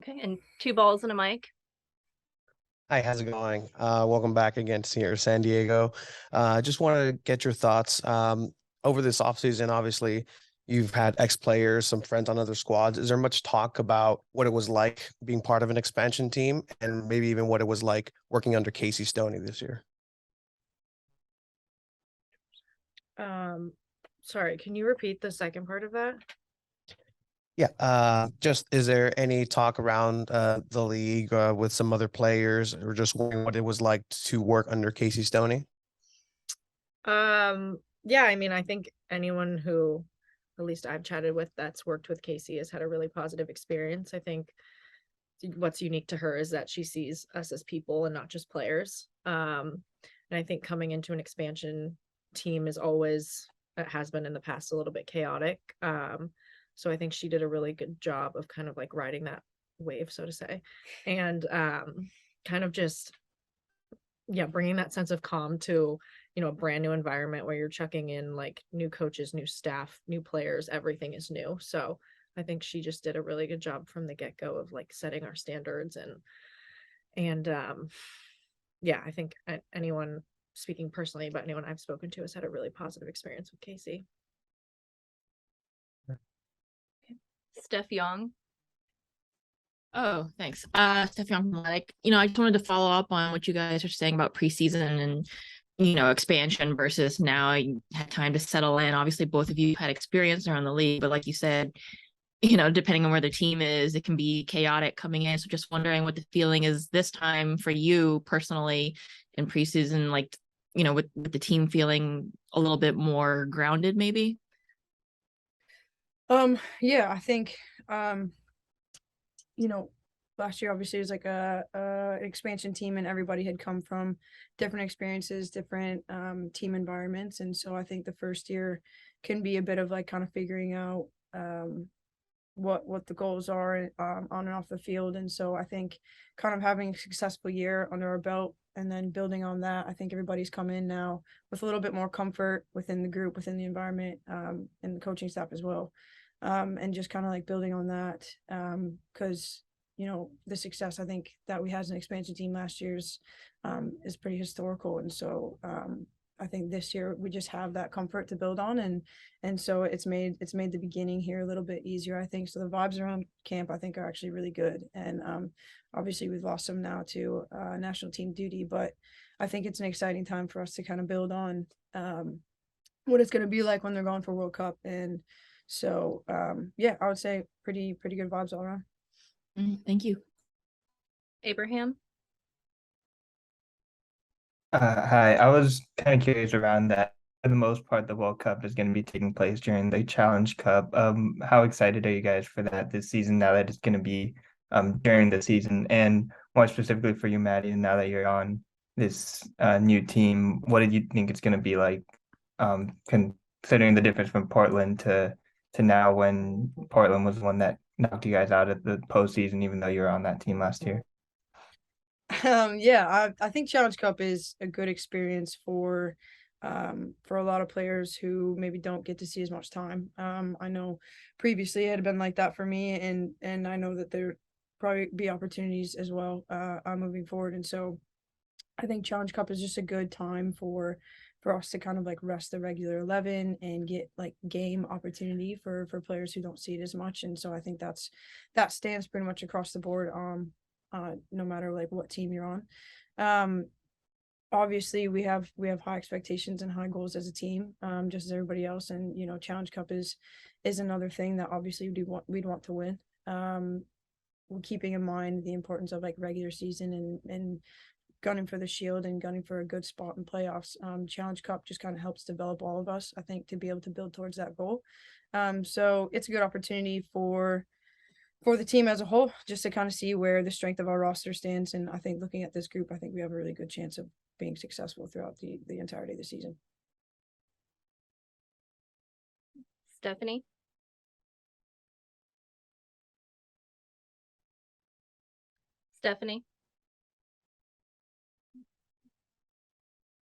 Okay, and two balls and a mic. Hi, how's it going? Welcome back again to here, San Diego. Just wanted to get your thoughts. Over this offseason, obviously, you've had ex-players, some friends on other squads. Is there much talk about what it was like being part of an expansion team and maybe even what it was like working under Casey Stoney this year? Sorry, can you repeat the second part of that? Yeah, just is there any talk around the league with some other players or just wondering what it was like to work under Casey Stoney? Yeah, I mean, I think anyone who at least I've chatted with that's worked with Casey has had a really positive experience. I think what's unique to her is that she sees us as people and not just players. And I think coming into an expansion team is always, it has been in the past, a little bit chaotic. So I think she did a really good job of kind of like riding that wave, so to say, and kind of just, yeah, bringing that sense of calm to, a brand new environment where you're chucking in like new coaches, new staff, new players, everything is new. So I think she just did a really good job from the get-go of like setting our standards and yeah, I think anyone, speaking personally about anyone I've spoken to, has had a really positive experience with Casey. Steph Young. Oh, thanks. Steph Young, like, I just wanted to follow up on what you guys are saying about preseason and, expansion versus now you had time to settle in. Obviously, both of you had experience around the league, but like you said, depending on where the team is, it can be chaotic coming in. So just wondering what the feeling is this time for you personally in preseason, like, with the team feeling a little bit more grounded, maybe? Yeah, I think last year obviously was like an expansion team, and everybody had come from different experiences, different team environments, and so I think the first year can be a bit of like kind of figuring out what the goals are on and off the field. And so I think kind of having a successful year under our belt and then building on that, I think everybody's come in now with a little bit more comfort within the group, within the environment, and the coaching staff as well. And just kind of like building on that, because the success I think that we had as an expansion team last year's is pretty historical. And so I think this year we just have that comfort to build on, and so it's made the beginning here a little bit easier, I think. So the vibes around camp I think are actually really good, and obviously we've lost some now to national team duty, but I think it's an exciting time for us to kind of build on what it's going to be like when they're going for World Cup. And so yeah, I would say pretty good vibes all around. Thank you. Abraham. Hi, I was kind of curious around that. For the most part, the World Cup is going to be taking place during the Challenge Cup. How excited are you guys for that this season, now that it's going to be during the season? And more specifically for you, Maddie, now that you're on this new team, what did you think it's going to be like, considering the difference from Portland to now, when Portland was the one that knocked you guys out at the postseason, even though you were on that team last year? Yeah, I think Challenge Cup is a good experience for a lot of players who maybe don't get to see as much time. I know previously it had been like that for me, and I know that there probably be opportunities as well moving forward. And so I think Challenge Cup is just a good time for us to kind of like rest the regular 11 and get like game opportunity for players who don't see it as much. And so I think that stands pretty much across the board, no matter like what team you're on. Obviously we have high expectations and high goals as a team, just as everybody else. And Challenge Cup is another thing that obviously we'd want to win, keeping in mind the importance of like regular season and gunning for the shield and gunning for a good spot in playoffs. Challenge Cup just kind of helps develop all of us, I think, to be able to build towards that goal. So it's a good opportunity for the team as a whole, just to kind of see where the strength of our roster stands. And I think looking at this group, I think we have a really good chance of being successful throughout the entirety of the season. Stephanie. Stephanie.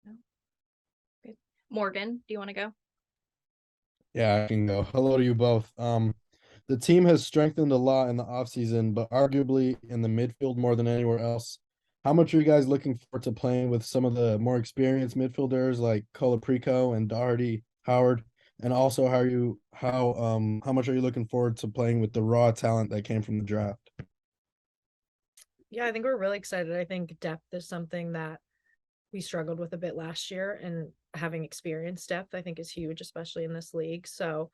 No. Good. Morgan, do you want to go? Yeah, I can go. Hello to you both. The team has strengthened a lot in the offseason, but arguably in the midfield more than anywhere else. How much are you guys looking forward to playing with some of the more experienced midfielders like Colaprico and Doherty, Howard? And also how much are you looking forward to playing with the raw talent that came from the draft? Yeah, I think we're really excited. I think depth is something that we struggled with a bit last year, and having experience depth, I think, is huge, especially in this league. So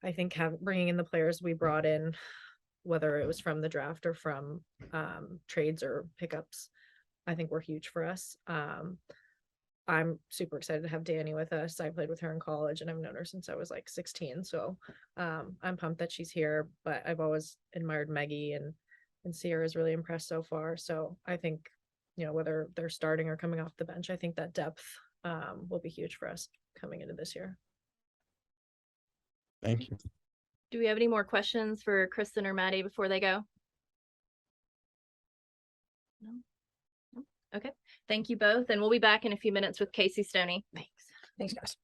I think bringing in the players we brought in, whether it was from the draft or from trades or pickups, I think were huge for us. I'm super excited to have Danny with us. I played with her in college and I've known her since I was like 16. So I'm pumped that she's here, but I've always admired Maggie, and Sierra's really impressed so far. So I think, you know, whether they're starting or coming off the bench, I think that depth will be huge for us coming into this year. Thank you. Do we have any more questions for Kristen or Maddie before they go? No? No? Okay. Thank you both. And we'll be back in a few minutes with Casey Stoney. Thanks. Thanks, guys.